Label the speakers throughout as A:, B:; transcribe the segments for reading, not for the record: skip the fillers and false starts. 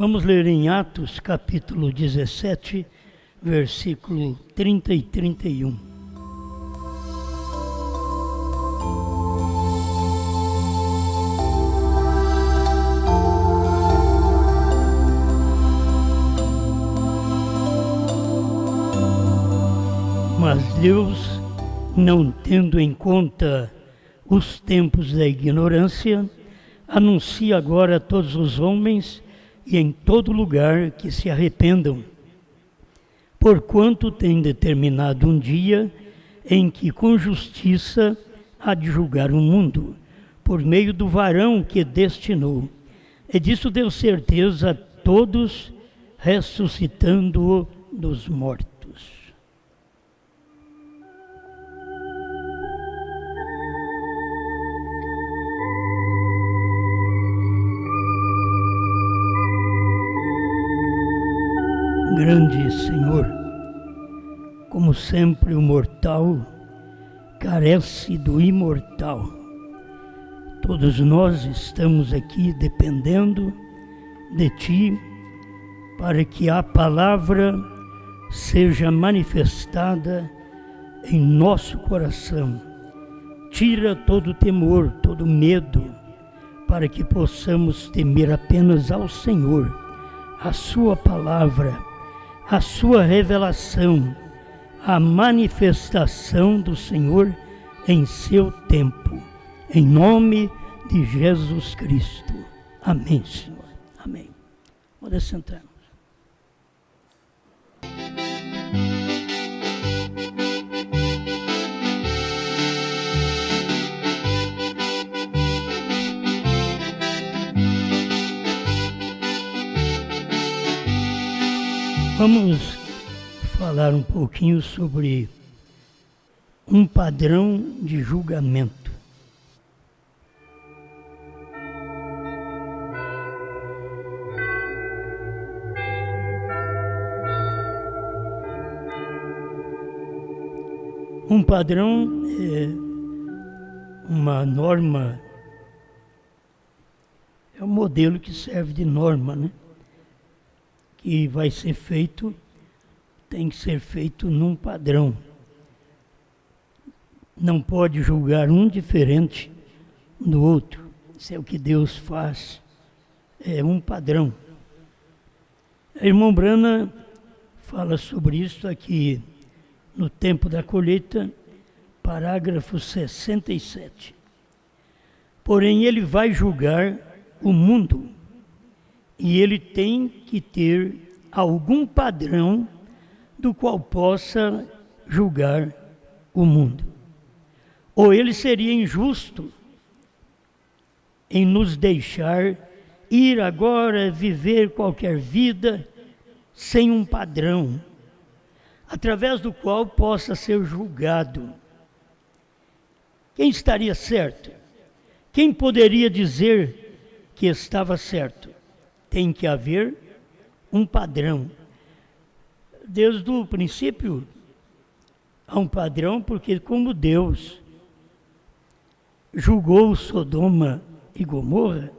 A: Vamos ler em Atos, capítulo 17, versículo 30 e 31. Mas Deus, não tendo em conta os tempos da ignorância, anuncia agora a todos os homens e em todo lugar que se arrependam, porquanto tem determinado um dia em que com justiça há de julgar o mundo, por meio do varão que destinou. E disso deu certeza a todos, ressuscitando-o dos mortos. Grande Senhor, como sempre o mortal carece do imortal. Todos nós estamos aqui dependendo de Ti para que a palavra seja manifestada em nosso coração. Tira todo temor, todo medo, para que possamos temer apenas ao Senhor, a Sua palavra, a sua revelação, a manifestação do Senhor em seu tempo. Em nome de Jesus Cristo. Amém, Senhor. Amém. Pode sentar-nos. Vamos falar um pouquinho sobre um padrão de julgamento. Um padrão é uma norma, é um modelo que serve de norma, né? Que vai ser feito, tem que ser feito num padrão. Não pode julgar um diferente do outro. Isso é o que Deus faz, é um padrão. A irmã Brana fala sobre isso aqui no Tempo da Colheita, parágrafo 67. Porém, ele vai julgar o mundo. E ele tem que ter algum padrão do qual possa julgar o mundo. Ou ele seria injusto em nos deixar ir agora viver qualquer vida sem um padrão, através do qual possa ser julgado. Quem estaria certo? Quem poderia dizer que estava certo? Tem que haver um padrão. Desde o princípio, há um padrão, porque como Deus julgou Sodoma e Gomorra,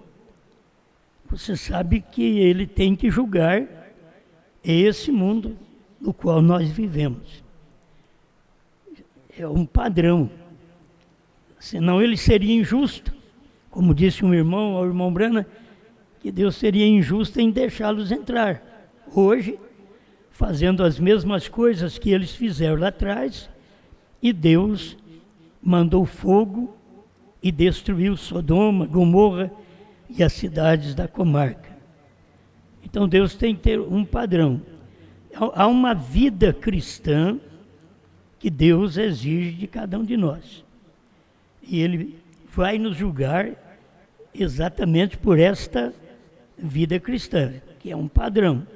A: você sabe que Ele tem que julgar esse mundo no qual nós vivemos. É um padrão. Senão Ele seria injusto. Como disse um irmão, o irmão Brana, que Deus seria injusto em deixá-los entrar. Hoje, fazendo as mesmas coisas que eles fizeram lá atrás, e Deus mandou fogo e destruiu Sodoma, Gomorra e as cidades da comarca. Então Deus tem que ter um padrão. Há uma vida cristã que Deus exige de cada um de nós. E Ele vai nos julgar exatamente por esta vida cristã, que é um padrão.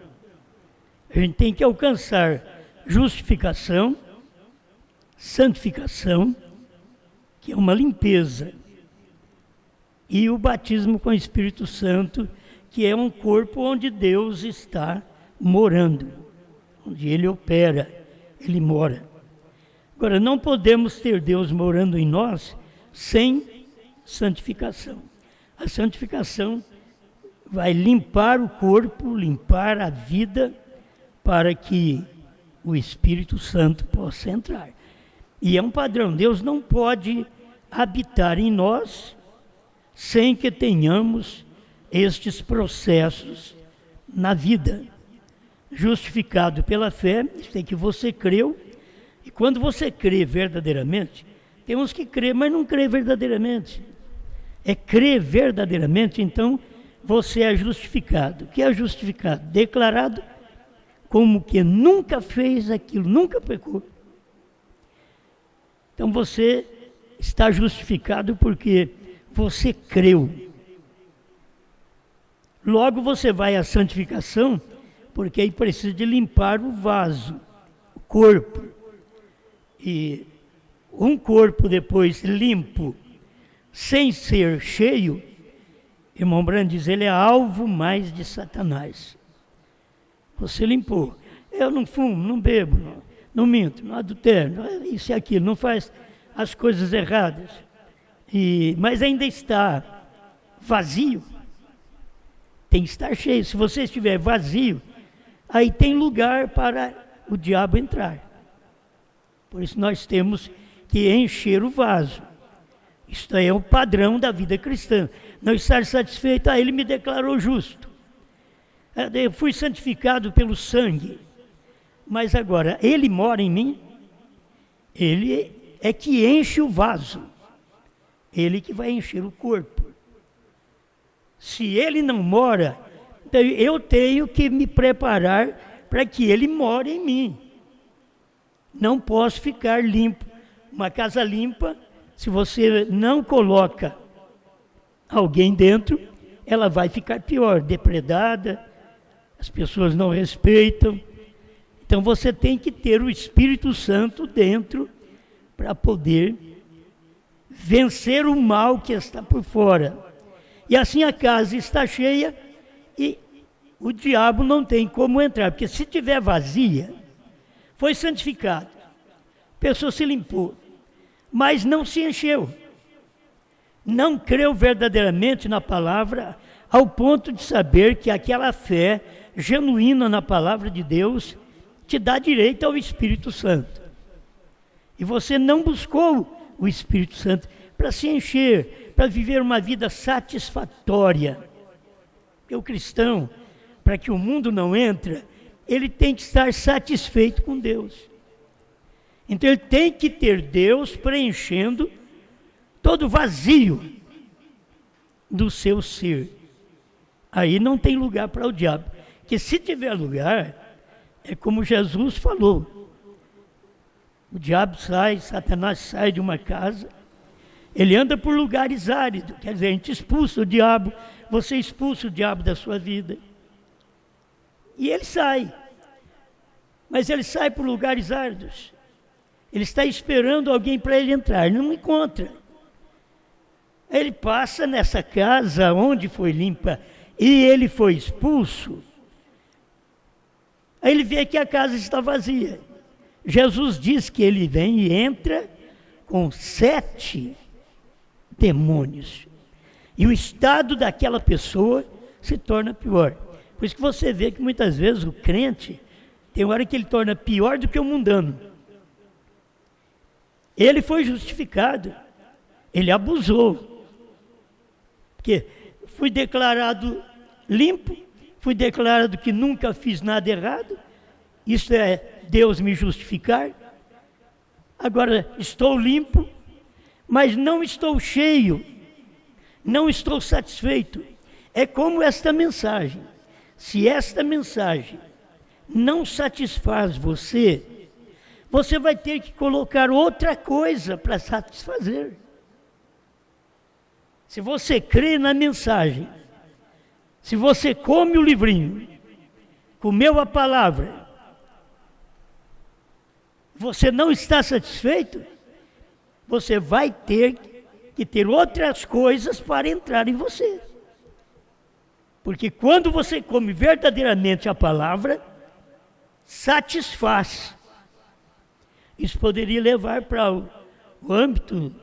A: A gente tem que alcançar justificação, santificação, que é uma limpeza, e o batismo com o Espírito Santo, que é um corpo onde Deus está morando, onde Ele opera, Ele mora. Agora, não podemos ter Deus morando em nós sem santificação. A santificação vai limpar o corpo, limpar a vida, para que o Espírito Santo possa entrar. E é um padrão. Deus não pode habitar em nós sem que tenhamos estes processos na vida. Justificado pela fé, isso é que você creu, e quando você crê verdadeiramente, tem uns que crê, mas não crê verdadeiramente. É crer verdadeiramente, então você é justificado. O que é justificado? Declarado como que nunca fez aquilo, nunca pecou. Então você está justificado porque você creu. Logo você vai à santificação, porque aí precisa de limpar o vaso, o corpo. E um corpo depois limpo, sem ser cheio, irmão Brando diz, ele é alvo mais de Satanás. Você limpou. Eu não fumo, não bebo, não minto, não adultero, isso e aquilo, não faz as coisas erradas. Mas ainda está vazio. Tem que estar cheio. Se você estiver vazio, aí tem lugar para o diabo entrar. Por isso nós temos que encher o vaso. Isto é o padrão da vida cristã. Não estar satisfeito, ele me declarou justo. Eu fui santificado pelo sangue. Mas agora, ele mora em mim, ele é que enche o vaso. Ele que vai encher o corpo. Se ele não mora, eu tenho que me preparar para que ele more em mim. Não posso ficar limpo. Uma casa limpa, se você não coloca alguém dentro, ela vai ficar pior, depredada, as pessoas não respeitam. Então você tem que ter o Espírito Santo dentro para poder vencer o mal que está por fora. E assim a casa está cheia e o diabo não tem como entrar, porque se estiver vazia, foi santificado, a pessoa se limpou, mas não se encheu, não creu verdadeiramente na palavra, ao ponto de saber que aquela fé genuína na palavra de Deus te dá direito ao Espírito Santo. E você não buscou o Espírito Santo para se encher, para viver uma vida satisfatória. Porque o cristão, para que o mundo não entre, ele tem que estar satisfeito com Deus. Então ele tem que ter Deus preenchendo todo o vazio do seu ser. Aí não tem lugar para o diabo. Porque se tiver lugar, é como Jesus falou. O diabo sai, Satanás sai de uma casa, ele anda por lugares áridos, quer dizer, a gente expulsa o diabo, você expulsa o diabo da sua vida. E ele sai, mas ele sai por lugares áridos. Ele está esperando alguém para ele entrar, ele não encontra. Ele passa nessa casa onde foi limpa e ele foi expulso. Aí ele vê que a casa está vazia. Jesus diz que ele vem e entra com 7 demônios. E o estado daquela pessoa se torna pior. Por isso que você vê que muitas vezes o crente, tem hora que ele torna pior do que o mundano. Ele foi justificado, ele abusou. Porque fui declarado limpo, fui declarado que nunca fiz nada errado, isso é Deus me justificar. Agora estou limpo, mas não estou cheio, não estou satisfeito. É como esta mensagem. Se esta mensagem não satisfaz você, você vai ter que colocar outra coisa para satisfazer. Se você crê na mensagem, se você come o livrinho, comeu a palavra, você não está satisfeito, você vai ter que ter outras coisas para entrar em você. Porque quando você come verdadeiramente a palavra, satisfaz. Isso poderia levar para o âmbito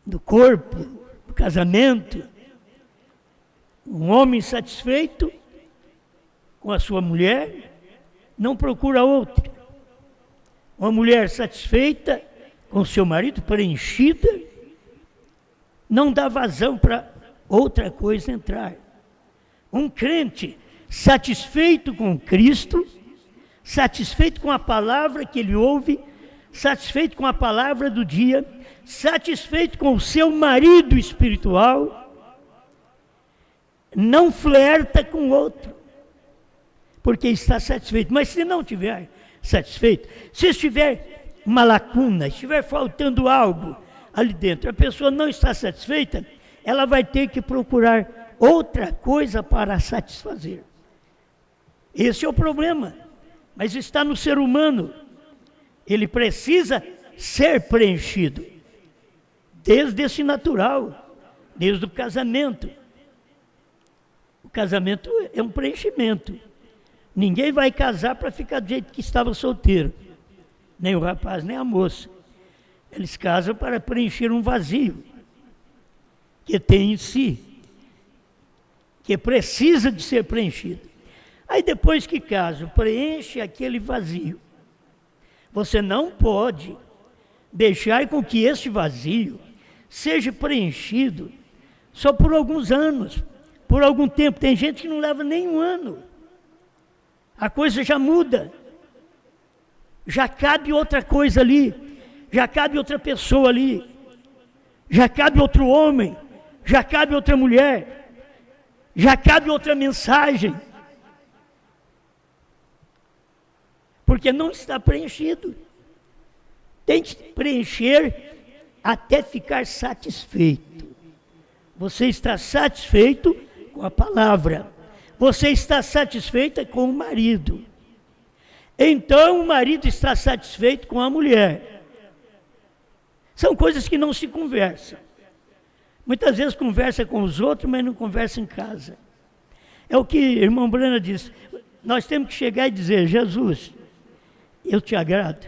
A: do corpo, do casamento. Um homem satisfeito com a sua mulher não procura outra. Uma mulher satisfeita com seu marido, preenchida, não dá vazão para outra coisa entrar. Um crente satisfeito com Cristo, satisfeito com a palavra que ele ouve, satisfeito com a palavra do dia, satisfeito com o seu marido espiritual, não flerta com outro, porque está satisfeito. Mas se não estiver satisfeito, se estiver uma lacuna, estiver faltando algo ali dentro, a pessoa não está satisfeita, ela vai ter que procurar outra coisa para satisfazer. Esse é o problema, mas está no ser humano. Ele precisa ser preenchido, desde esse natural, desde o casamento. O casamento é um preenchimento. Ninguém vai casar para ficar do jeito que estava solteiro, nem o rapaz, nem a moça. Eles casam para preencher um vazio que tem em si, que precisa de ser preenchido. Aí depois que casam, preenche aquele vazio. Você não pode deixar com que esse vazio seja preenchido só por alguns anos, por algum tempo. Tem gente que não leva nem um ano. A coisa já muda. Já cabe outra coisa ali. Já cabe outra pessoa ali. Já cabe outro homem. Já cabe outra mulher. Já cabe outra mensagem. Porque não está preenchido. Tem que preencher até ficar satisfeito. Você está satisfeito com a palavra. Você está satisfeita com o marido. Então o marido está satisfeito com a mulher. São coisas que não se conversam. Muitas vezes conversa com os outros, mas não conversa em casa. É o que o irmão Brana disse. Nós temos que chegar e dizer: Jesus, eu te agrado.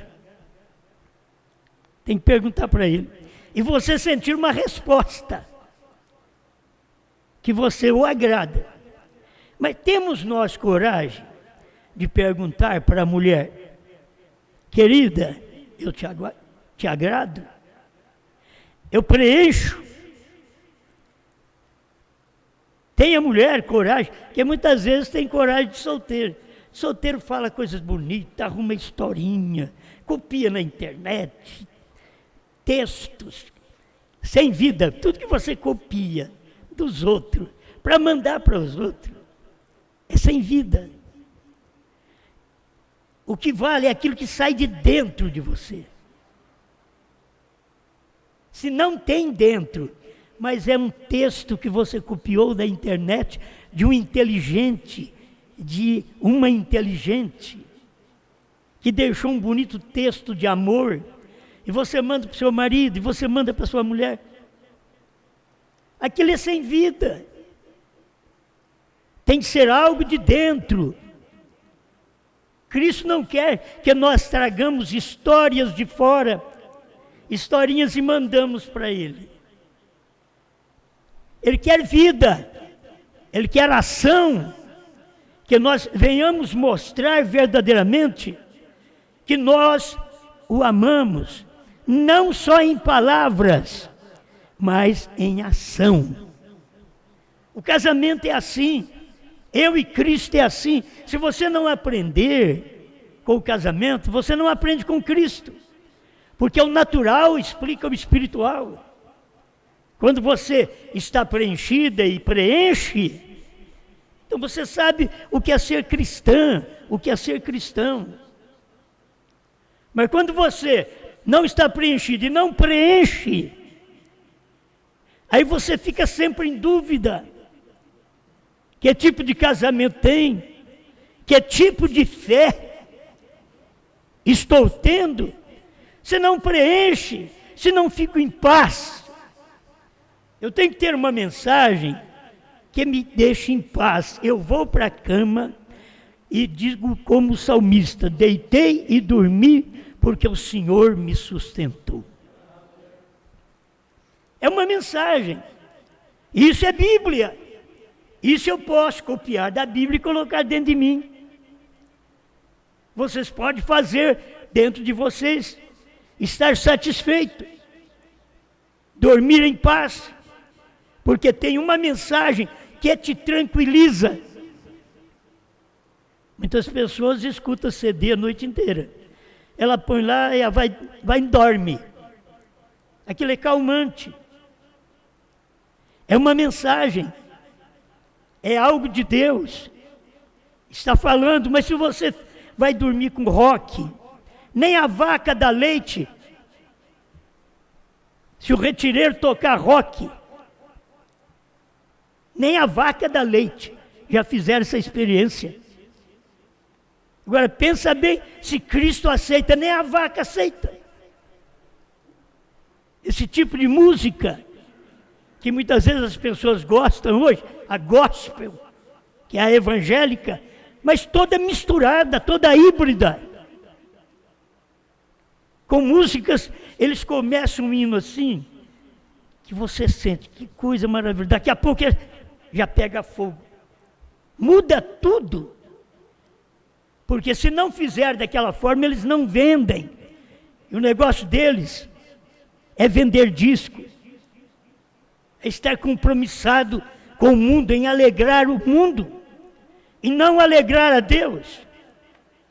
A: Tem que perguntar para ele. E você sentir uma resposta. Que você o agrada. Mas temos nós coragem de perguntar para a mulher: querida, eu te agrado? Eu preencho? Tem a mulher coragem, porque muitas vezes tem coragem de solteiro. Solteiro fala coisas bonitas, arruma historinha, copia na internet, textos, sem vida, tudo que você copia dos outros, para mandar para os outros, é sem vida. O que vale é aquilo que sai de dentro de você. Se não tem dentro, mas é um texto que você copiou da internet, de um inteligente, de uma inteligente, que deixou um bonito texto de amor, e você manda para o seu marido, e você manda para a sua mulher, aquilo é sem vida. Tem que ser algo de dentro. Cristo não quer que nós tragamos histórias de fora, historinhas e mandamos para Ele. Ele quer vida, Ele quer ação, que nós venhamos mostrar verdadeiramente que nós o amamos, não só em palavras, mas em ação. O casamento é assim, eu e Cristo é assim. Se você não aprender com o casamento, você não aprende com Cristo, porque o natural explica o espiritual. Quando você está preenchida e preenche, então você sabe o que é ser cristã, o que é ser cristão. Mas quando você não está preenchido e não preenche, aí você fica sempre em dúvida. Que tipo de casamento tem? Que tipo de fé estou tendo? Se não preenche, se não fico em paz. Eu tenho que ter uma mensagem que me deixe em paz. Eu vou para a cama e digo como o salmista: deitei e dormi porque o Senhor me sustentou. É uma mensagem. Isso é Bíblia. Isso eu posso copiar da Bíblia e colocar dentro de mim. Vocês podem fazer dentro de vocês, estar satisfeito, dormir em paz, porque tem uma mensagem que te tranquiliza. Muitas pessoas escutam CD a noite inteira. Ela põe lá e vai e dorme. Aquilo é calmante. É uma mensagem. É algo de Deus. Está falando, mas se você vai dormir com rock, nem a vaca dá leite. Se o retireiro tocar rock, nem a vaca dá leite. Já fizeram essa experiência. Agora pensa bem, se Cristo aceita, nem a vaca aceita. Esse tipo de música, que muitas vezes as pessoas gostam hoje, a gospel, que é a evangélica, mas toda misturada, toda híbrida. Com músicas, eles começam um hino assim, que você sente, que coisa maravilhosa. Daqui a pouco já pega fogo. Muda tudo. Porque se não fizer daquela forma, eles não vendem. E o negócio deles é vender disco. É estar compromissado com o mundo, em alegrar o mundo. E não alegrar a Deus.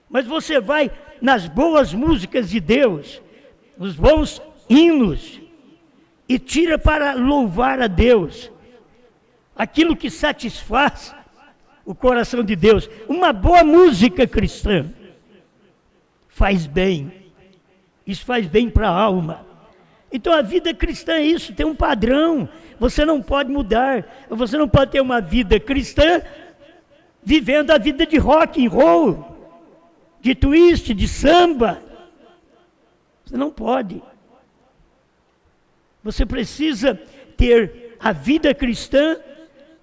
A: Mas você vai nas boas músicas de Deus, nos bons hinos, e tira para louvar a Deus. Aquilo que satisfaz o coração de Deus. Uma boa música cristã faz bem. Isso faz bem para a alma. Então a vida cristã é isso, tem um padrão. Você não pode mudar. Você não pode ter uma vida cristã vivendo a vida de rock and roll, de twist, de samba. Você não pode. Você precisa ter a vida cristã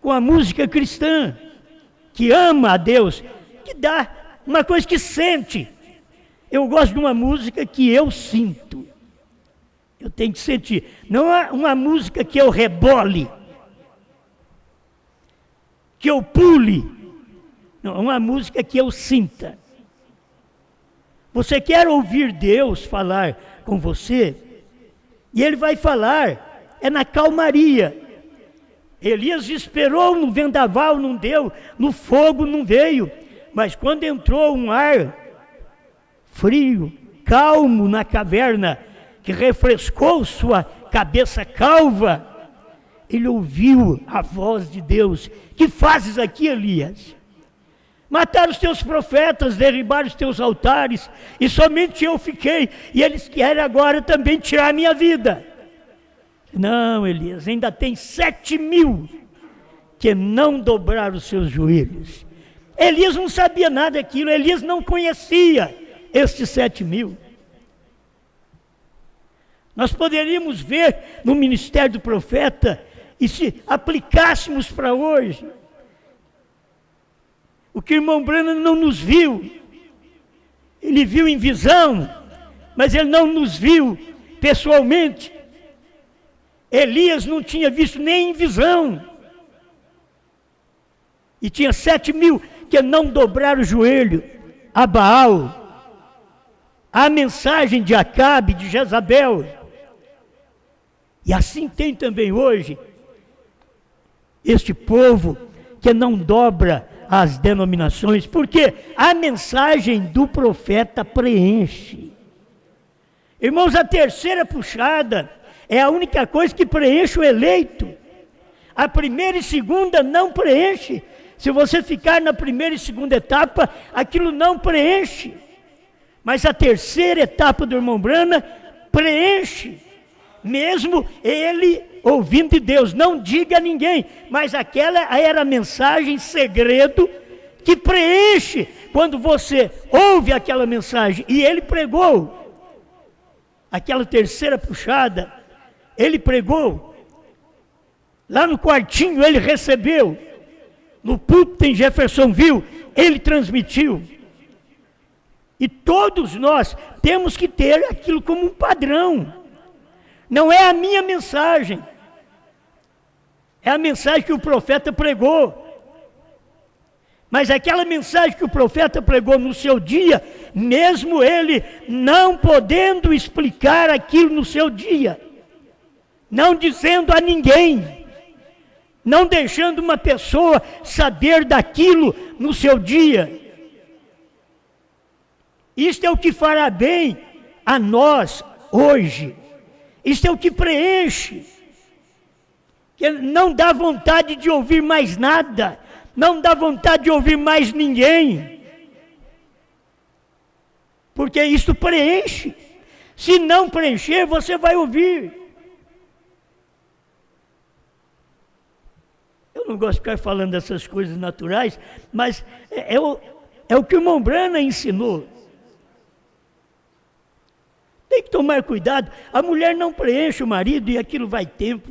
A: com a música cristã, que ama a Deus, que dá uma coisa que sente. Eu gosto de uma música que eu sinto. Eu tenho que sentir. Não é uma música que eu rebole, que eu pule. Não, é uma música que eu sinta. Você quer ouvir Deus falar com você? E Ele vai falar, é na calmaria. Elias esperou no vendaval, não deu, no fogo não veio. Mas quando entrou um ar frio, calmo na caverna, que refrescou sua cabeça calva, ele ouviu a voz de Deus. Que fazes aqui, Elias? Mataram os teus profetas, derribaram os teus altares, e somente eu fiquei, e eles querem agora também tirar a minha vida. Não, Elias, ainda tem 7.000 que não dobraram os seus joelhos. Elias não sabia nada daquilo, Elias não conhecia estes 7.000. Nós poderíamos ver no ministério do profeta, e se aplicássemos para hoje, o que o irmão Branham não nos viu, ele viu em visão, mas ele não nos viu pessoalmente. Elias não tinha visto nem em visão. E tinha 7.000 que não dobraram o joelho a Baal, a mensagem de Acabe, de Jezabel. E assim tem também hoje este povo que não dobra as denominações, porque a mensagem do profeta preenche. Irmãos, a terceira puxada é a única coisa que preenche o eleito. A primeira e segunda não preenche. Se você ficar na primeira e segunda etapa, aquilo não preenche. Mas a terceira etapa do irmão Branham preenche. Mesmo ele ouvindo de Deus, não diga a ninguém, mas aquela era a mensagem segredo que preenche quando você ouve aquela mensagem. E ele pregou aquela terceira puxada, ele pregou lá no quartinho, ele recebeu no púlpito em Jeffersonville, ele transmitiu. E todos nós temos que ter aquilo como um padrão. Não é a minha mensagem, é a mensagem que o profeta pregou. Mas aquela mensagem que o profeta pregou no seu dia, mesmo ele não podendo explicar aquilo no seu dia, não dizendo a ninguém, não deixando uma pessoa saber daquilo no seu dia. Isto é o que fará bem a nós hoje. Isto é o que preenche. Que não dá vontade de ouvir mais nada. Não dá vontade de ouvir mais ninguém. Porque isso preenche. Se não preencher, você vai ouvir. Eu não gosto de ficar falando dessas coisas naturais, mas é o que o irmão Brana ensinou. Tem que tomar cuidado. A mulher não preenche o marido e aquilo vai tempo.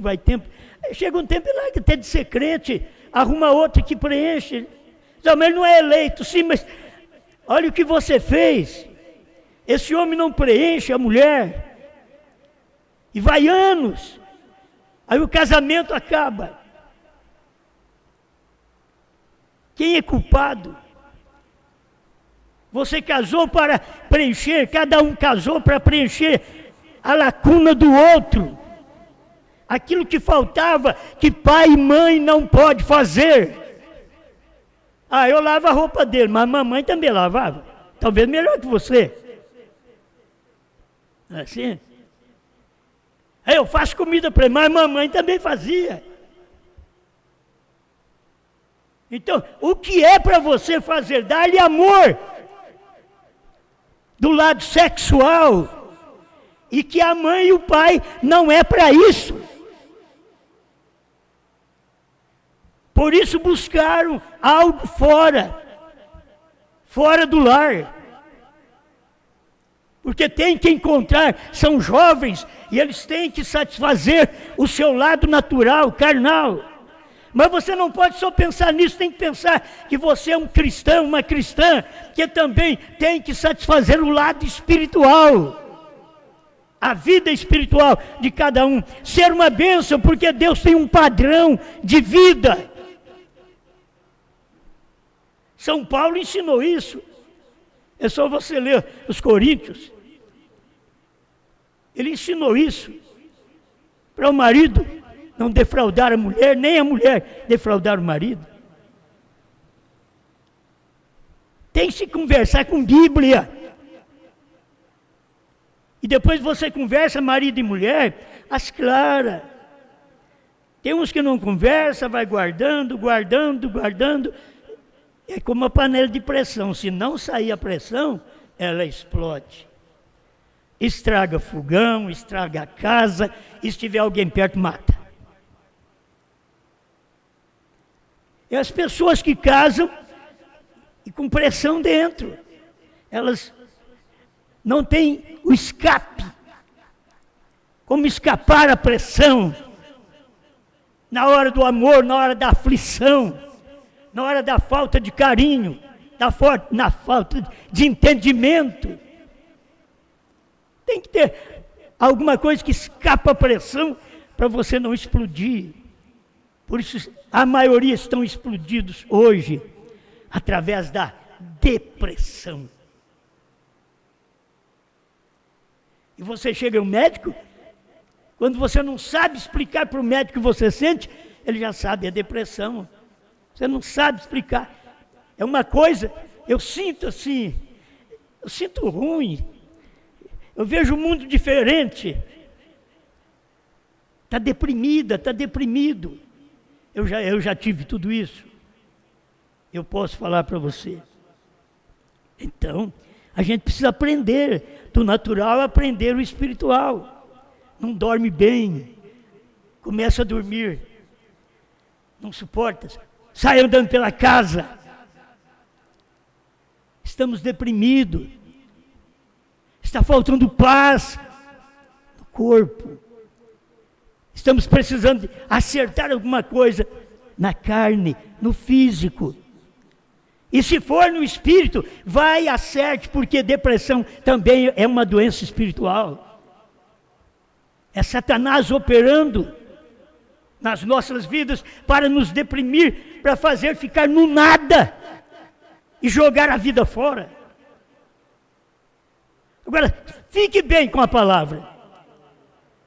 A: Chega um tempo e larga até de ser crente, arruma outro que preenche. Não, mas ele não é eleito. Sim, mas olha o que você fez. Esse homem não preenche a mulher. E vai anos. Aí o casamento acaba. Quem é culpado? Você casou para preencher, cada um casou para preencher a lacuna do outro. Aquilo que faltava, que pai e mãe não pode fazer. Ah, eu lavo a roupa dele, mas a mamãe também lavava. Talvez melhor que você. Não é assim? Aí eu faço comida para ele, mas a mamãe também fazia. Então, o que é para você fazer? Dar-lhe amor. Do lado sexual, e que a mãe e o pai não é para isso. Por isso buscaram algo fora do lar. Porque tem que encontrar, são jovens, e eles têm que satisfazer o seu lado natural, carnal. Mas você não pode só pensar nisso, tem que pensar que você é um cristão, uma cristã, que também tem que satisfazer o lado espiritual, a vida espiritual de cada um, ser uma bênção, porque Deus tem um padrão de vida. São Paulo ensinou isso, é só você ler os Coríntios, ele ensinou isso para o marido, não defraudar a mulher, nem a mulher defraudar o marido. Tem que se conversar com Bíblia. E depois você conversa, marido e mulher, às claras. Tem uns que não conversam, vai guardando. É como uma panela de pressão. Se não sair a pressão, ela explode. Estraga fogão, estraga a casa, e se tiver alguém perto, mata. E as pessoas que casam e com pressão dentro, elas não têm o escape, como escapar à pressão, na hora do amor, na hora da aflição, na hora da falta de carinho, na falta de entendimento. Tem que ter alguma coisa que escapa à pressão para você não explodir. Por isso, a maioria estão explodidos hoje, através da depressão. E você chega ao médico, quando você não sabe explicar para o médico o que você sente, ele já sabe, é depressão. Você não sabe explicar. É uma coisa, eu sinto assim, eu sinto ruim. Eu vejo o mundo diferente. Está deprimida, está deprimido. Eu já tive tudo isso. Eu posso falar para você. Então, a gente precisa aprender do natural, aprender o espiritual. Não dorme bem, começa a dormir, não suporta, sai andando pela casa. Estamos deprimidos, está faltando paz no corpo. Estamos precisando acertar alguma coisa na carne, no físico. E se for no espírito, vai acerte, porque depressão também é uma doença espiritual. É Satanás operando nas nossas vidas para nos deprimir, para fazer ficar no nada. e jogar a vida fora. Agora, fique bem com a palavra.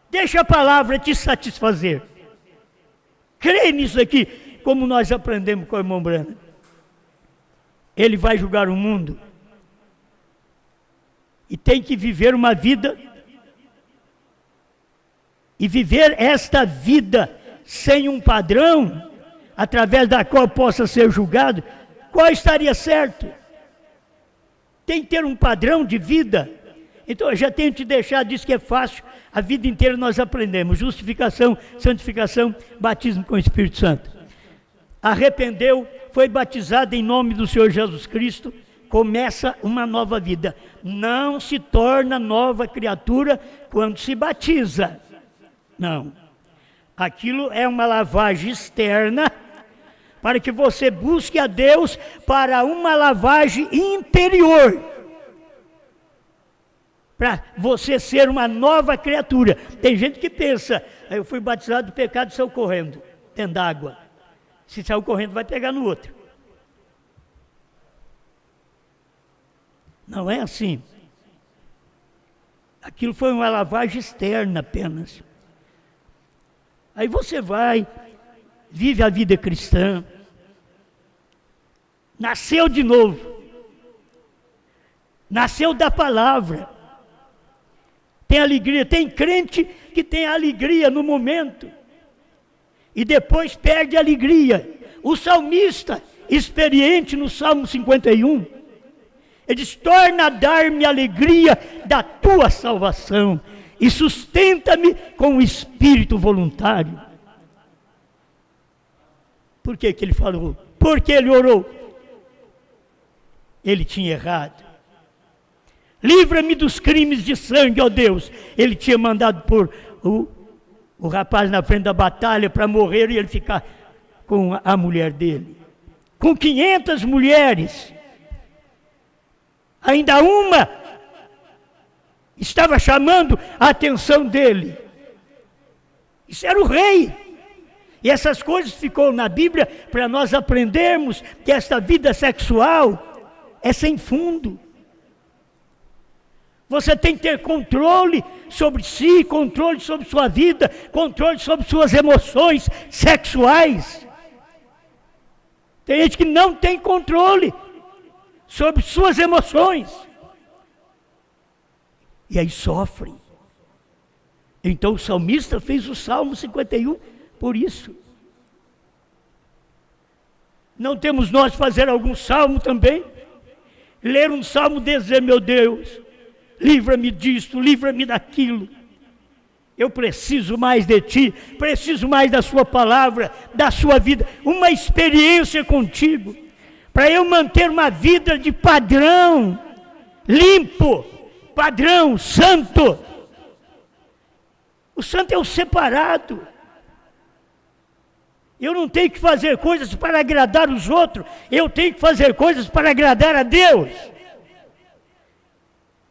A: Deixa a palavra te satisfazer. Creia nisso aqui, como nós aprendemos com o irmão Branham. Ele vai julgar o mundo. E tem que viver uma vida. E viver esta vida sem um padrão, através da qual possa ser julgado, qual estaria certo? Tem que ter um padrão de vida. Então eu já tenho te deixado, diz que é fácil, a vida inteira nós aprendemos, justificação, santificação, batismo com o Espírito Santo. Arrependeu, foi batizado em nome do Senhor Jesus Cristo, começa uma nova vida. Não se torna nova criatura quando se batiza. Não. Aquilo é uma lavagem externa, para que você busque a Deus para uma lavagem interior. Para você ser uma nova criatura. Tem gente que pensa, eu fui batizado do pecado e saiu correndo, dentro d'água. Se saiu correndo, vai pegar no outro. Não é assim. Aquilo foi uma lavagem externa apenas. Aí você vai, vive a vida cristã, nasceu de novo, nasceu da palavra, tem alegria, tem crente que tem alegria no momento, e depois perde a alegria. O salmista, experiente no Salmo 51, ele diz, torna a dar-me alegria da tua salvação, e sustenta-me com o espírito voluntário. Por que ele falou? Porque ele orou. Ele tinha errado. Livra-me dos crimes de sangue, ó Deus. Ele tinha mandado pôr o rapaz na frente da batalha para morrer e ele ficar com a mulher dele. Com 500 mulheres. Ainda uma estava chamando a atenção dele. Isso era o rei. E essas coisas ficou na Bíblia para nós aprendermos que esta vida sexual é sem fundo. Você tem que ter controle sobre si, controle sobre sua vida, controle sobre suas emoções sexuais. Tem gente que não tem controle sobre suas emoções. E aí sofre. Então o salmista fez o Salmo 51 por isso. Não temos nós fazer algum salmo também? Ler um salmo e dizer, meu Deus, livra-me disto, livra-me daquilo. Eu preciso mais de ti, preciso mais da sua palavra, da sua vida, uma experiência contigo, para eu manter uma vida de padrão, limpo, padrão, santo. O santo é o separado. Eu não tenho que fazer coisas para agradar os outros, eu tenho que fazer coisas para agradar a Deus.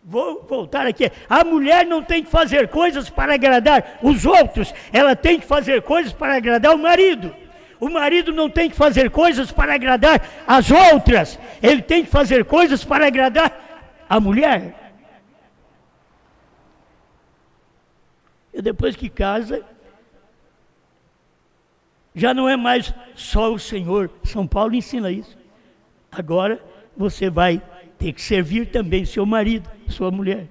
A: Vou voltar aqui. A mulher não tem que fazer coisas para agradar os outros, ela tem que fazer coisas para agradar o marido. O marido não tem que fazer coisas para agradar as outras, ele tem que fazer coisas para agradar a mulher. E depois que casa, já não é mais só o Senhor. São Paulo ensina isso. Agora você vai ter que servir também seu marido, sua mulher.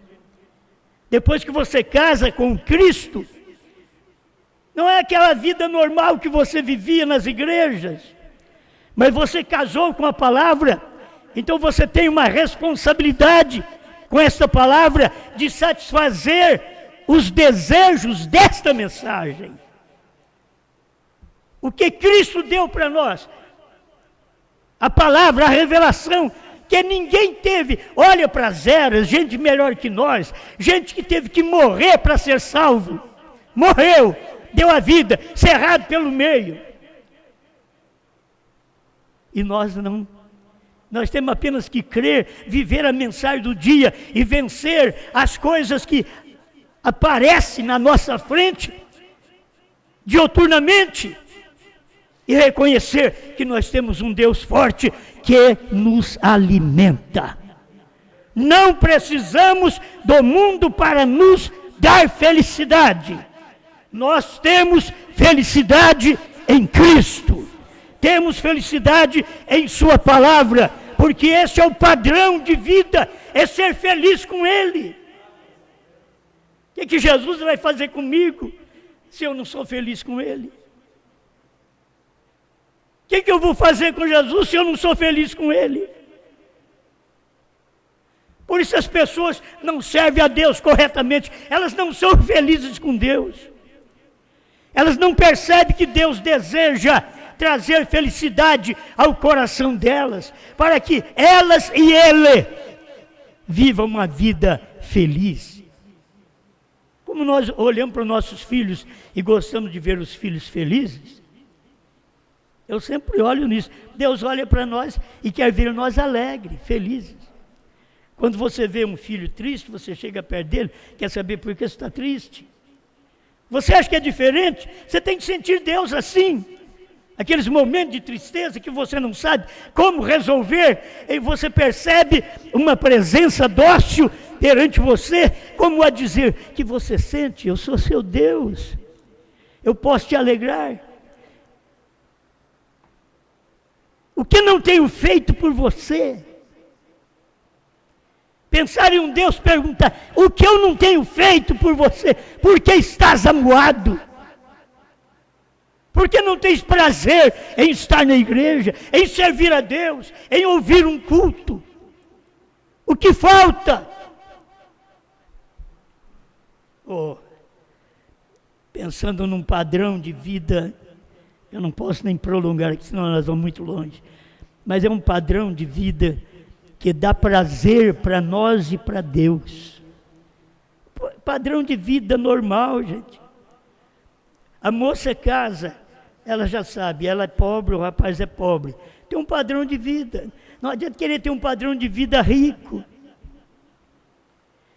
A: Depois que você casa com Cristo, não é aquela vida normal que você vivia nas igrejas, mas você casou com a palavra, então você tem uma responsabilidade com esta palavra de satisfazer os desejos desta mensagem. O que Cristo deu para nós? A palavra, a revelação, que ninguém teve. Olha para as eras, gente melhor que nós, gente que teve que morrer para ser salvo. Morreu, deu a vida, cerrado pelo meio. E nós não. Nós temos apenas que crer, viver a mensagem do dia e vencer as coisas que aparecem na nossa frente, dioturnamente. e reconhecer que nós temos um Deus forte que nos alimenta. Não precisamos do mundo para nos dar felicidade. Nós temos felicidade em Cristo. Temos felicidade em Sua palavra, porque esse é o padrão de vida, é ser feliz com Ele. O que Jesus vai fazer comigo se eu não sou feliz com Ele? O que eu vou fazer com Jesus se eu não sou feliz com Ele? Por isso as pessoas não servem a Deus corretamente, elas não são felizes com Deus. Elas não percebem que Deus deseja trazer felicidade ao coração delas, para que elas e Ele vivam uma vida feliz. Como nós olhamos para os nossos filhos e gostamos de ver os filhos felizes, eu sempre olho nisso. Deus olha para nós e quer ver nós alegres, felizes. Quando você vê um filho triste, você chega perto dele, quer saber por que você está triste. Você acha que é diferente? Você tem que sentir Deus assim. Aqueles momentos de tristeza que você não sabe como resolver, e você percebe uma presença dócil perante você, como a dizer que você sente: eu sou seu Deus, eu posso te alegrar. O que não tenho feito por você? Pensar em um Deus, perguntar: o que eu não tenho feito por você? Por que estás amuado? Por que não tens prazer em estar na igreja, em servir a Deus, em ouvir um culto? O que falta? Pensando num padrão de vida, eu não posso nem prolongar aqui, senão nós vamos muito longe, mas é um padrão de vida que dá prazer para nós e para Deus. Padrão de vida normal, gente. A moça casa, ela já sabe, ela é pobre, o rapaz é pobre. Tem um padrão de vida. Não adianta querer ter um padrão de vida rico.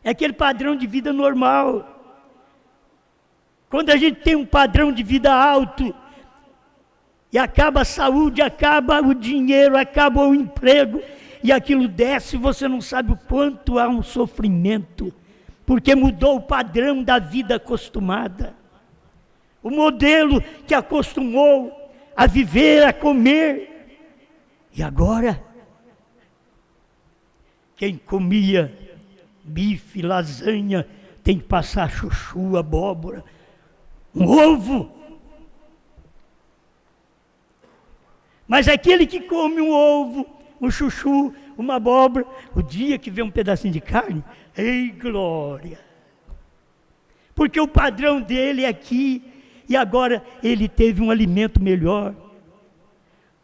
A: É aquele padrão de vida normal. Quando a gente tem um padrão de vida alto, e acaba a saúde, acaba o dinheiro, acaba o emprego, e aquilo desce, você não sabe o quanto há um sofrimento, porque mudou o padrão da vida acostumada. O modelo que acostumou a viver, a comer. E agora, quem comia bife, lasanha, tem que passar chuchu, abóbora, um ovo. Mas aquele que come um ovo, um chuchu, uma abóbora, o dia que vê um pedacinho de carne, ei glória! Porque o padrão dele é aqui, e agora ele teve um alimento melhor.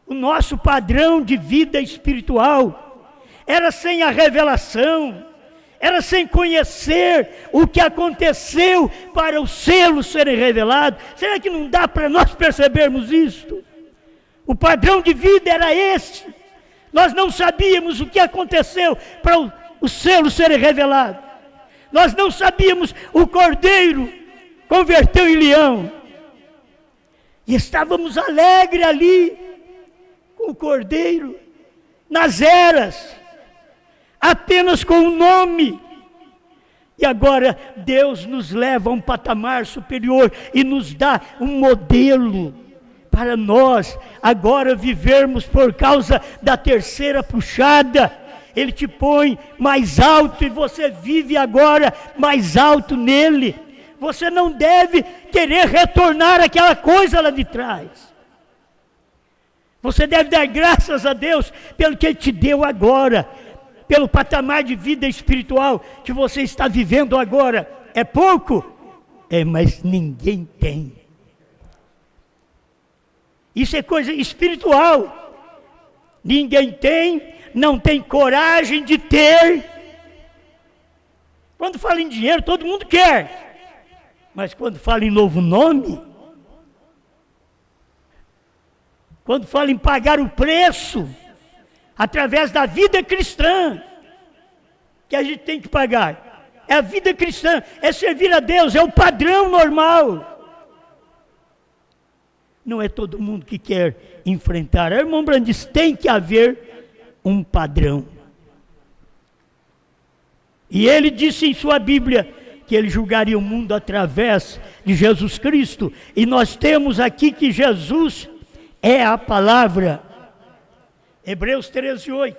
A: O nosso padrão de vida espiritual era sem a revelação, era sem conhecer o que aconteceu para os selos serem revelados. Será que não dá para nós percebermos isto? O padrão de vida era esse. Nós não sabíamos o que aconteceu para os selos serem revelados. Nós não sabíamos, o cordeiro converteu em leão. E estávamos alegres ali, com o cordeiro, nas eras, apenas com o nome. E agora Deus nos leva a um patamar superior e nos dá um modelo para nós agora vivermos por causa da terceira puxada. Ele te põe mais alto e você vive agora mais alto nele. Você não deve querer retornar àquela coisa lá de trás. Você deve dar graças a Deus pelo que Ele te deu agora, pelo patamar de vida espiritual que você está vivendo agora. É pouco? É, mas ninguém tem. Isso é coisa espiritual. Ninguém tem, não tem coragem de ter. Quando fala em dinheiro, todo mundo quer. Mas quando fala em novo nome, quando fala em pagar o preço, através da vida cristã, que a gente tem que pagar, é a vida cristã, é servir a Deus, é o padrão normal. Não é todo mundo que quer enfrentar. A irmã Branham diz, tem que haver um padrão. E ele disse em sua Bíblia que ele julgaria o mundo através de Jesus Cristo. E nós temos aqui que Jesus é a palavra. Hebreus 13:8.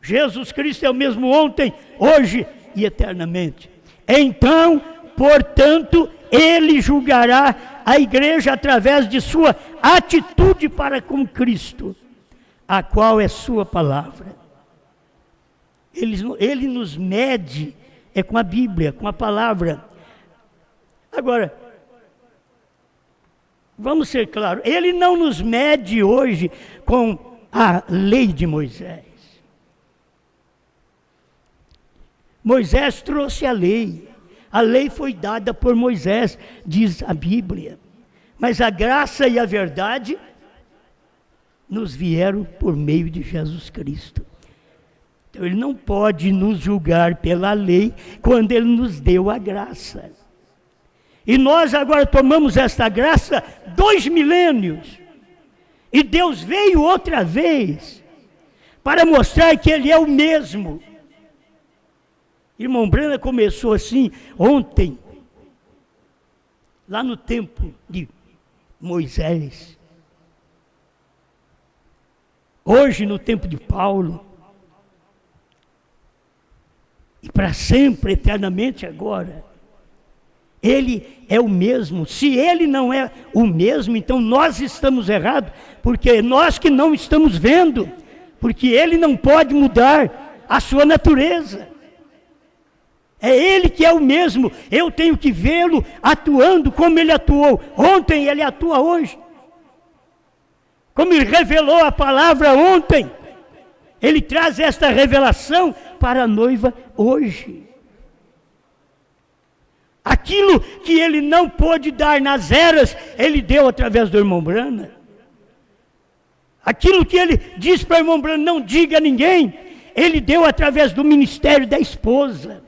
A: Jesus Cristo é o mesmo ontem, hoje e eternamente. Então, portanto, ele julgará a igreja através de sua atitude para com Cristo, a qual é sua palavra. Ele nos mede com a Bíblia, com a palavra. Agora, vamos ser claros, ele não nos mede hoje com a lei de Moisés. Moisés trouxe a lei foi dada por Moisés, diz a Bíblia. Mas a graça e a verdade nos vieram por meio de Jesus Cristo. Então ele não pode nos julgar pela lei quando ele nos deu a graça. E nós agora tomamos esta graça 2 milênios. E Deus veio outra vez para mostrar que ele é o mesmo. Irmão Branham começou assim ontem, lá no tempo de Moisés. Hoje no tempo de Paulo. E para sempre, eternamente agora. Ele é o mesmo. Se ele não é o mesmo, então nós estamos errados, porque nós que não estamos vendo, porque ele não pode mudar a sua natureza. É ele que é o mesmo, eu tenho que vê-lo atuando como ele atuou ontem, ele atua hoje. Como ele revelou a palavra ontem, ele traz esta revelação para a noiva hoje. Aquilo que ele não pôde dar nas eras, ele deu através do irmão Branham. Aquilo que ele disse para o irmão Branham, não diga a ninguém, ele deu através do ministério da esposa.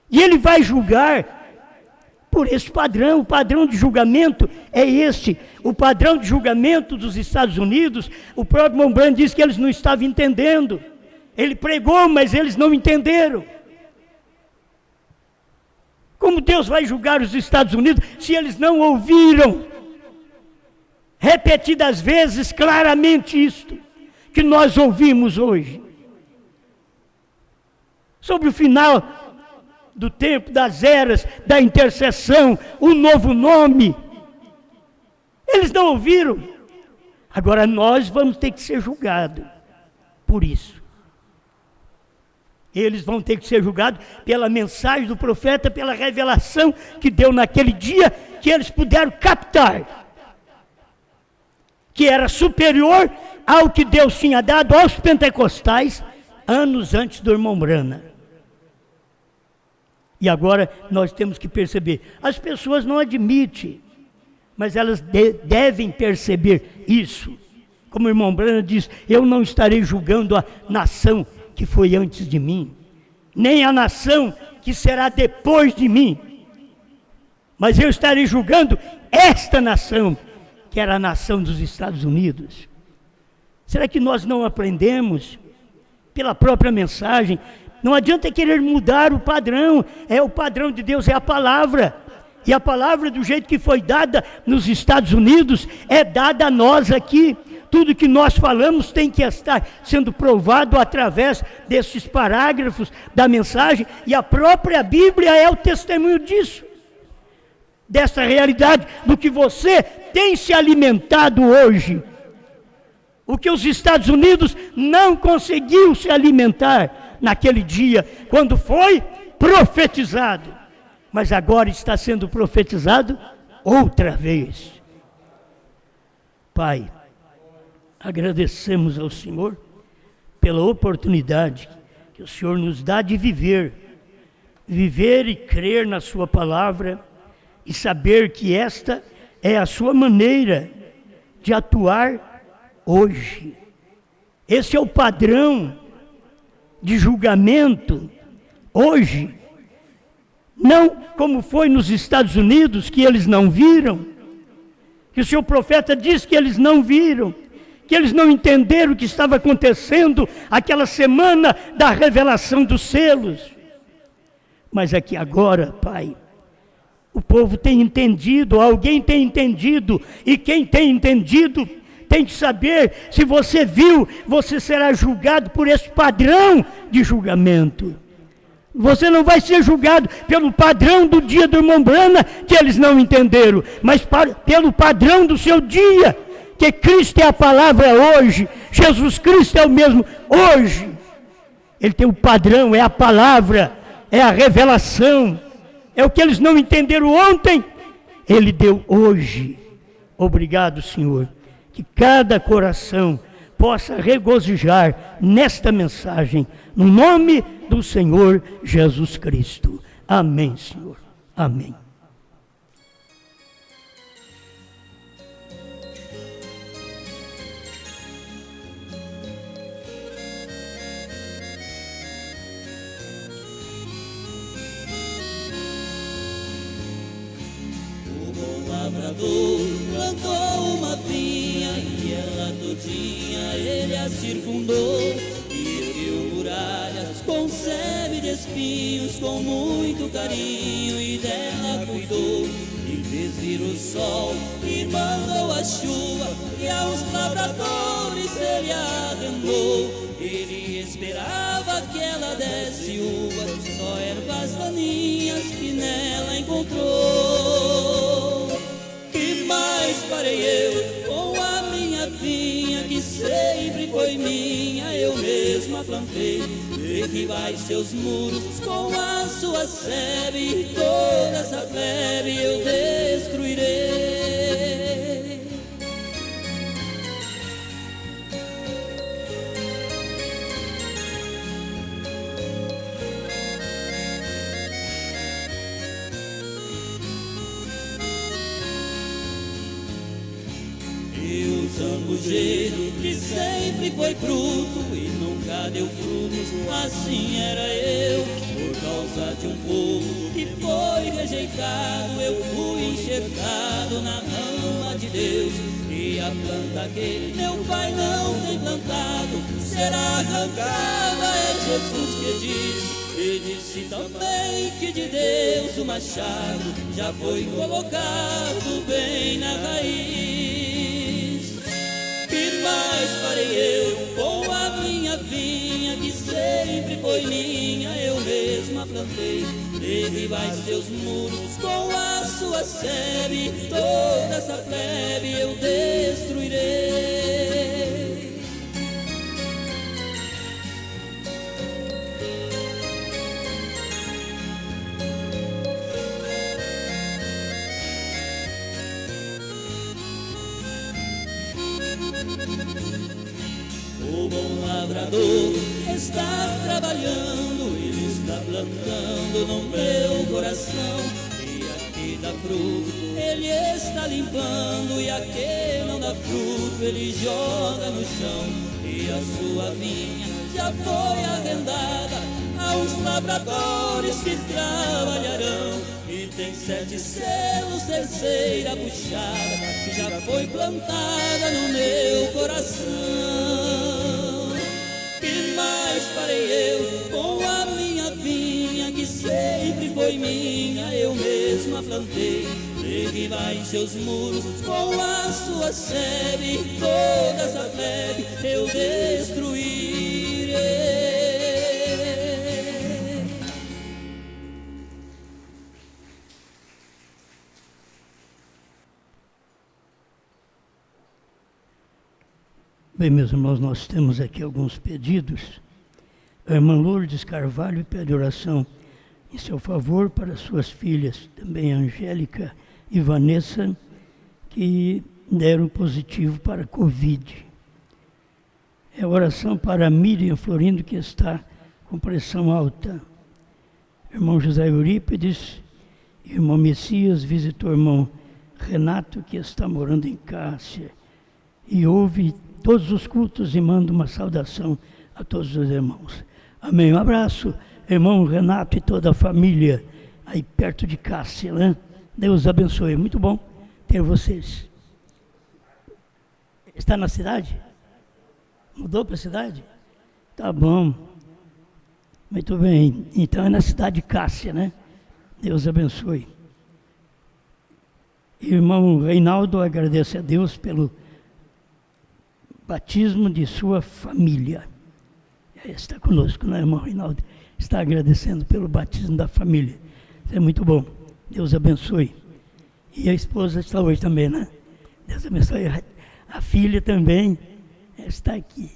A: E ele vai julgar por esse padrão. O padrão de julgamento é este. O padrão de julgamento dos Estados Unidos, o próprio irmão Branham disse que eles não estavam entendendo. Ele pregou, mas eles não entenderam. Como Deus vai julgar os Estados Unidos se eles não ouviram repetidas vezes claramente isto que nós ouvimos hoje? Sobre o final do tempo, das eras, da intercessão, o novo nome. Eles não ouviram. Agora nós vamos ter que ser julgados por isso. Eles vão ter que ser julgados pela mensagem do profeta, pela revelação que deu naquele dia, que eles puderam captar, que era superior ao que Deus tinha dado aos pentecostais anos antes do irmão Branham. E agora nós temos que perceber, as pessoas não admitem, mas elas devem perceber isso. Como o irmão Branham diz, eu não estarei julgando a nação que foi antes de mim, nem a nação que será depois de mim, mas eu estarei julgando esta nação, que era a nação dos Estados Unidos. Será que nós não aprendemos pela própria mensagem? Não adianta querer mudar o padrão, o padrão de Deus é a palavra, e a palavra do jeito que foi dada nos Estados Unidos, é dada a nós aqui. Tudo que nós falamos tem que estar sendo provado através desses parágrafos da mensagem, e a própria Bíblia é o testemunho disso, dessa realidade, do que você tem se alimentado hoje. O que os Estados Unidos não conseguiu se alimentar naquele dia, quando foi profetizado, mas agora está sendo profetizado outra vez. Pai, agradecemos ao Senhor pela oportunidade que o Senhor nos dá de viver e crer na sua palavra, e saber que esta é a sua maneira de atuar hoje. Esse é o padrão de julgamento hoje Não como foi nos Estados Unidos, que eles não viram, que o seu profeta diz que eles não viram, que eles não entenderam o que estava acontecendo aquela semana da revelação dos selos. Mas aqui agora, Pai, o povo tem entendido, alguém tem entendido, e quem tem entendido tem que saber, se você viu, você será julgado por esse padrão de julgamento. Você não vai ser julgado pelo padrão do dia do irmão Brana, que eles não entenderam, mas pelo padrão do seu dia, que Cristo é a palavra hoje, Jesus Cristo é o mesmo hoje. Ele tem o padrão, é a palavra, é a revelação, é o que eles não entenderam ontem, Ele deu hoje. Obrigado, Senhor, que cada coração possa regozijar nesta mensagem, no nome do Senhor Jesus Cristo. Amém, Senhor. Amém.
B: O bom lavrador plantou uma vinha e ela todinha ele a circundou, e ergueu muralhas com sebe de espinhos, com muito carinho, e dela cuidou, e fez vir o sol e mandou a chuva, e aos lavradores ele arrendou. Ele esperava que ela desse uvas, só ervas daninhas que nela encontrou. Que mais farei eu com a minha vinha, que sempre foi minha, eu mesma plantei? Derribai seus muros com a sua sebe, e toda essa plebe eu destruirei. Zambujeiro que sempre foi bruto e nunca deu frutos, assim era eu. Por causa de um povo que foi rejeitado, eu fui enxertado na rama de Deus. E a planta que meu pai não tem plantado será arrancada, é Jesus que diz. E disse também que de Deus o machado já foi colocado bem na raiz. Que mais farei eu com a minha vinha, que sempre foi minha, eu mesma plantei? Derribai seus muros com a sua sebe, toda essa plebe eu destruirei. O bom lavrador está trabalhando, ele está plantando no meu coração, e aqui dá fruto, ele está limpando, e aqui não dá fruto, ele joga no chão. E a sua vinha já foi arrendada aos lavradores que trabalharão, e tem 7 selos, terceira puxada, que já foi plantada no meu coração. Que mais farei eu com a minha vinha, que sempre foi minha, eu mesma plantei? Derribai seus muros com a sua sebe, toda essa plebe eu destruirei.
A: Bem, meus irmãos, nós temos aqui alguns pedidos. A irmã Lourdes Carvalho pede oração em seu favor para suas filhas, também Angélica e Vanessa, que deram positivo para a Covid. É oração para Miriam Florindo, que está com pressão alta. Irmão José Eurípides, irmão Messias, visitou o irmão Renato, que está morando em Cássia, e ouve todos os cultos e manda uma saudação a todos os irmãos. Amém. Um abraço, irmão Renato e toda a família. aí perto de Cássia, né? Deus abençoe, muito bom ter vocês. Está na cidade? Mudou para a cidade? Tá bom. Muito bem. Então é na cidade de Cássia, né? Deus abençoe. Irmão Reinaldo agradece a Deus pelo batismo de sua família. Está conosco, né, irmão Reinaldo? Está agradecendo pelo batismo da família. Isso é muito bom. Deus abençoe. E a esposa está hoje também, né? Deus abençoe. A filha também está aqui.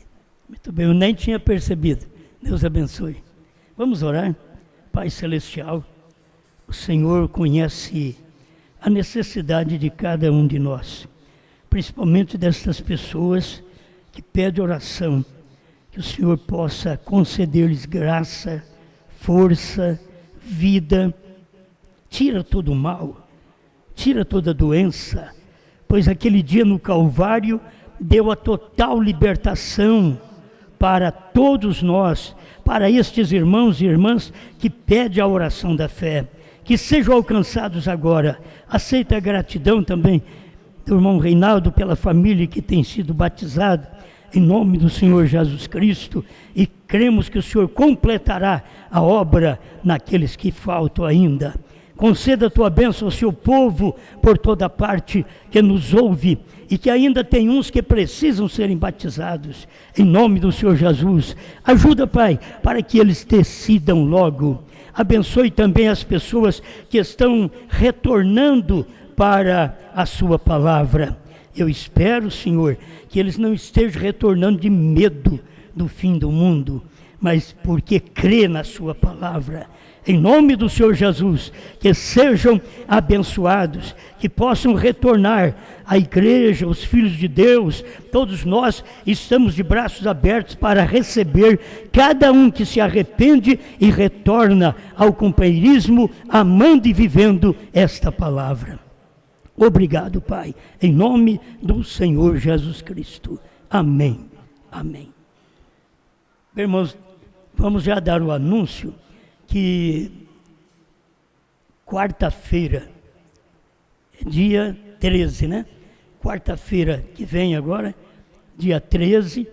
A: Muito bem, eu nem tinha percebido. Deus abençoe. Vamos orar. Pai Celestial, o Senhor conhece a necessidade de cada um de nós, principalmente dessas pessoas que pedem oração, que o Senhor possa conceder-lhes graça, força, vida, tira todo o mal, tira toda doença, pois aquele dia no Calvário deu a total libertação para todos nós, para estes irmãos e irmãs que pedem a oração da fé, que sejam alcançados agora. Aceita a gratidão também do irmão Reinaldo pela família que tem sido batizada, em nome do Senhor Jesus Cristo, e cremos que o Senhor completará a obra naqueles que faltam ainda. Conceda a tua bênção ao seu povo por toda parte que nos ouve e que ainda tem uns que precisam serem batizados. Em nome do Senhor Jesus, ajuda, Pai, para que eles decidam logo. Abençoe também as pessoas que estão retornando para a sua palavra. Eu espero, Senhor, que eles não estejam retornando de medo do fim do mundo, mas porque crê na sua palavra. Em nome do Senhor Jesus, que sejam abençoados, que possam retornar à igreja, os filhos de Deus. Todos nós estamos de braços abertos para receber cada um que se arrepende e retorna ao companheirismo, amando e vivendo esta palavra. Obrigado, Pai, em nome do Senhor Jesus Cristo. Amém. Amém. Irmãos, vamos já dar o anúncio que quarta-feira, dia 13, né? Quarta-feira que vem agora, dia 13,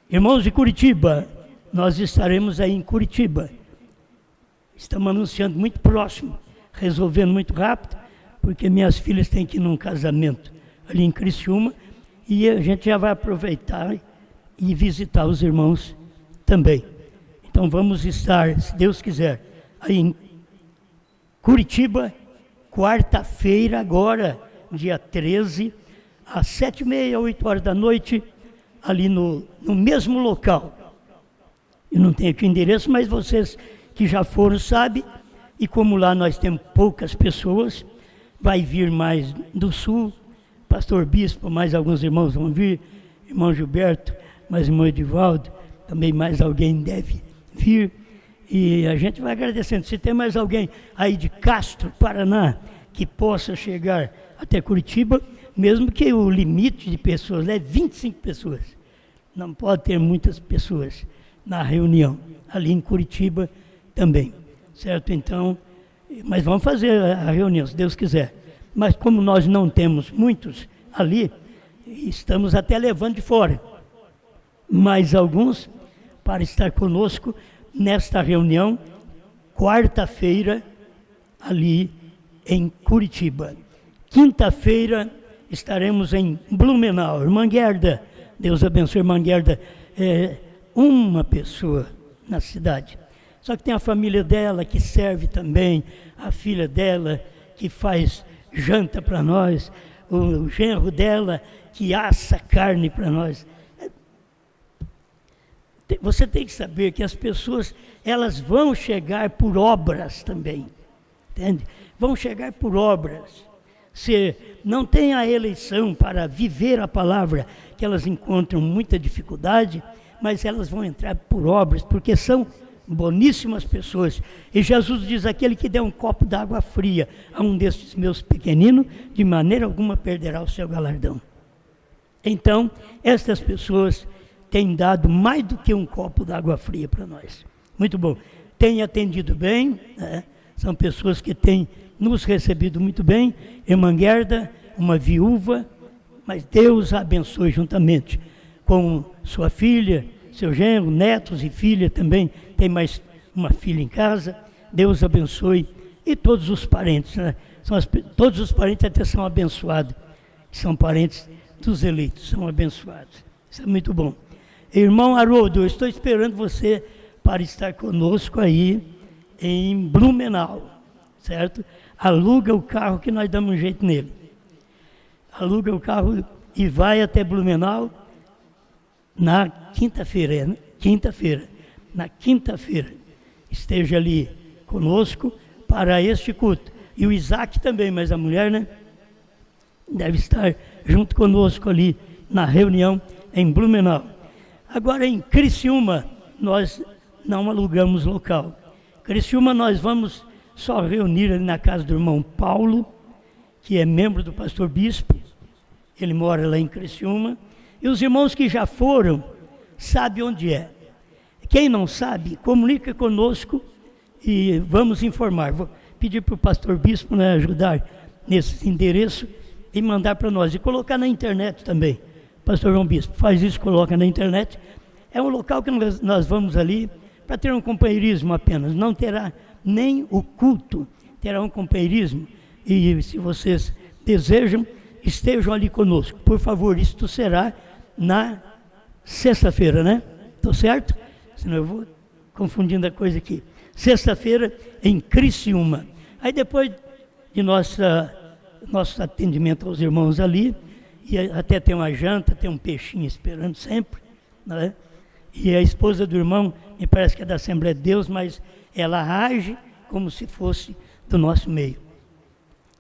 A: irmãos de Curitiba, nós estaremos aí em Curitiba. Estamos anunciando muito próximo, resolvendo muito rápido, porque minhas filhas têm que ir num casamento ali em Criciúma, e a gente já vai aproveitar e visitar os irmãos também. Então vamos estar, se Deus quiser, aí em Curitiba, quarta-feira agora, dia 13, às 7h30, 8 horas da noite, ali no mesmo local. Eu não tenho aqui o endereço, mas vocês que já foram sabem, e como lá nós temos poucas pessoas, vai vir mais do sul, pastor Bispo, mais alguns irmãos vão vir, irmão Gilberto, mais irmão Edivaldo, também mais alguém deve vir, e a gente vai agradecendo. Se tem mais alguém aí de Castro, Paraná, que possa chegar até Curitiba, mesmo que o limite de pessoas é 25 pessoas, não pode ter muitas pessoas na reunião, ali em Curitiba também, certo? Então, mas vamos fazer a reunião, se Deus quiser. Mas como nós não temos muitos ali, estamos até levando de fora mais alguns para estar conosco nesta reunião, quarta-feira, ali em Curitiba. Quinta-feira estaremos em Blumenau. Irmã Gerda, Deus abençoe, irmã Gerda, é uma pessoa na cidade. Só que tem a família dela que serve também, a filha dela que faz janta para nós, o genro dela que assa carne para nós. Você tem que saber que as pessoas, elas vão chegar por obras também, entende? Vão chegar por obras. Se não tem a eleição para viver a palavra, que elas encontram muita dificuldade, mas elas vão entrar por obras, porque são boníssimas pessoas. E Jesus diz: aquele que der um copo d'água fria a um destes meus pequeninos, de maneira alguma perderá o seu galardão. Então, estas pessoas têm dado mais do que um copo d'água fria para nós. Muito bom. Tem atendido bem, né? são pessoas que têm nos recebido muito bem. Irmã Gerda, uma viúva, mas Deus a abençoe juntamente com sua filha, seu genro, netos e filha também, tem mais uma filha em casa. Deus abençoe, e todos os parentes, né? Todos os parentes até são abençoados, são parentes dos eleitos, são abençoados. Isso é muito bom. Irmão Haroldo, eu estou esperando você para estar conosco aí em Blumenau, certo? Aluga o carro que nós damos um jeito nele. Aluga o carro e vai até Blumenau na quinta-feira, né? Na quinta-feira, esteja ali conosco para este culto. E o Isaac também, mas a mulher, né, deve estar junto conosco ali na reunião em Blumenau. Agora em Criciúma, nós não alugamos local. Criciúma nós vamos só reunir ali na casa do irmão Paulo, que é membro do pastor Bispo, ele mora lá em Criciúma, e os irmãos que já foram, sabem onde é. Quem não sabe, comunica conosco e vamos informar. Vou pedir para o pastor Bispo, né, ajudar nesse endereço e mandar para nós, e colocar na internet também. Pastor João Bispo, faz isso, coloca na internet. É um local que nós vamos ali para ter um companheirismo apenas, não terá nem o culto, terá um companheirismo. E se vocês desejam, estejam ali conosco. Por favor, isto será na sexta-feira, né? Estou certo? Senão eu vou confundindo a coisa aqui. Sexta-feira em Criciúma. Aí depois de nosso atendimento aos irmãos ali, e até tem uma janta, tem um peixinho esperando sempre, né? E a esposa do irmão, me parece que é da Assembleia de Deus, mas ela age como se fosse do nosso meio.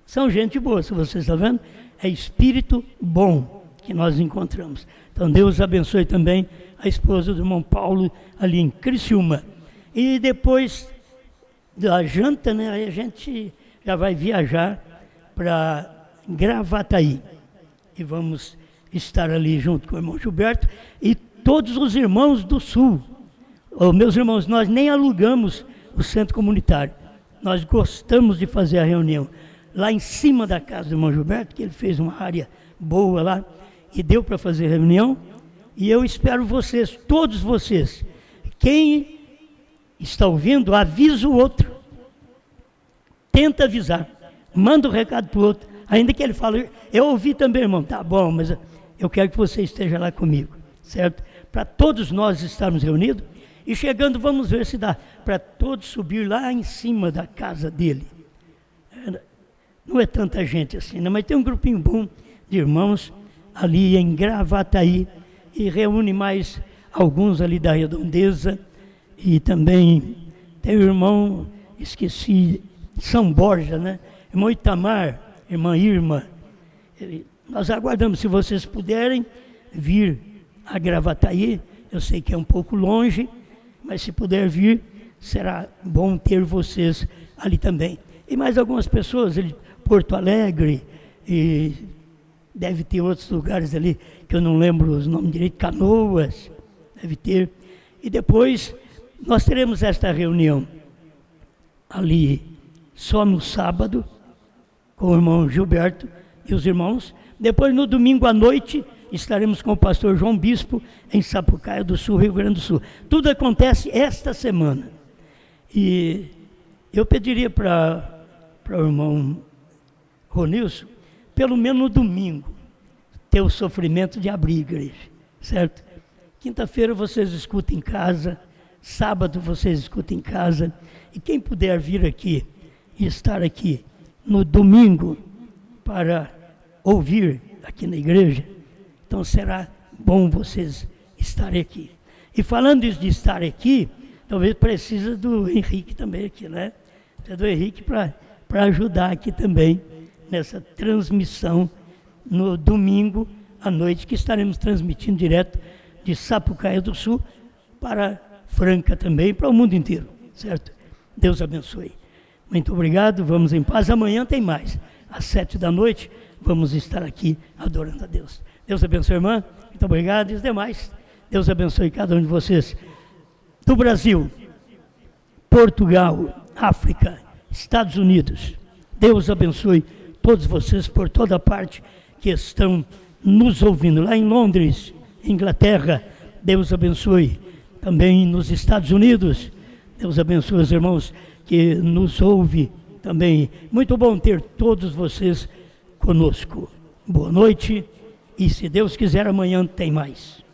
A: São gente boa, se vocês estão vendo, é espírito bom que nós encontramos. Então Deus abençoe também a esposa do irmão Paulo ali em Criciúma. E depois da janta, né, a gente já vai viajar para Gravataí. E vamos estar ali junto com o irmão Gilberto e todos os irmãos do Sul. Oh, meus irmãos, nós nem alugamos o centro comunitário. Nós gostamos de fazer a reunião lá em cima da casa do irmão Gilberto, que ele fez uma área boa lá, e deu para fazer reunião. E eu espero vocês, todos vocês, quem está ouvindo, avisa o outro. Tenta avisar, manda um recado para o outro, ainda que ele fale, eu ouvi também, irmão, tá bom, mas eu quero que você esteja lá comigo, certo? Para todos nós estarmos reunidos, e chegando, vamos ver se dá para todos subir lá em cima da casa dele. Não é tanta gente assim, né? Mas tem um grupinho bom de irmãos ali em Gravataí, e reúne mais alguns ali da Redondeza, e também tem o irmão, esqueci, São Borja, né? Irmão Itamar, irmã Irma. Nós aguardamos, se vocês puderem vir a Gravataí, eu sei que é um pouco longe, mas se puder vir, será bom ter vocês ali também. E mais algumas pessoas, ali, Porto Alegre, e deve ter outros lugares ali, que eu não lembro os nomes direito, Canoas, deve ter. E depois nós teremos esta reunião ali só no sábado, com o irmão Gilberto e os irmãos. Depois no domingo à noite estaremos com o pastor João Bispo em Sapucaia do Sul, Rio Grande do Sul. Tudo acontece esta semana. E eu pediria para o irmão Ronilson, pelo menos no domingo, ter o sofrimento de abrir a igreja, certo? Quinta-feira vocês escutam em casa, sábado vocês escutam em casa, e quem puder vir aqui e estar aqui no domingo para ouvir aqui na igreja, então será bom vocês estarem aqui. E falando isso de estar aqui, talvez precisa do Henrique também aqui, né? Precisa do Henrique para ajudar aqui também nessa transmissão no domingo à noite, que estaremos transmitindo direto de Sapucaia do Sul para Franca também, para o mundo inteiro, certo? Deus abençoe. Muito obrigado, vamos em paz. Amanhã tem mais, às 19h, vamos estar aqui adorando a Deus. Deus abençoe, irmã, muito obrigado. E os demais, Deus abençoe cada um de vocês. Do Brasil, Portugal, África, Estados Unidos. Deus abençoe todos vocês por toda parte que estão nos ouvindo. Lá em Londres, Inglaterra, Deus abençoe. Também nos Estados Unidos, Deus abençoe os irmãos que nos ouvem também. Muito bom ter todos vocês conosco. Boa noite e, se Deus quiser, amanhã tem mais.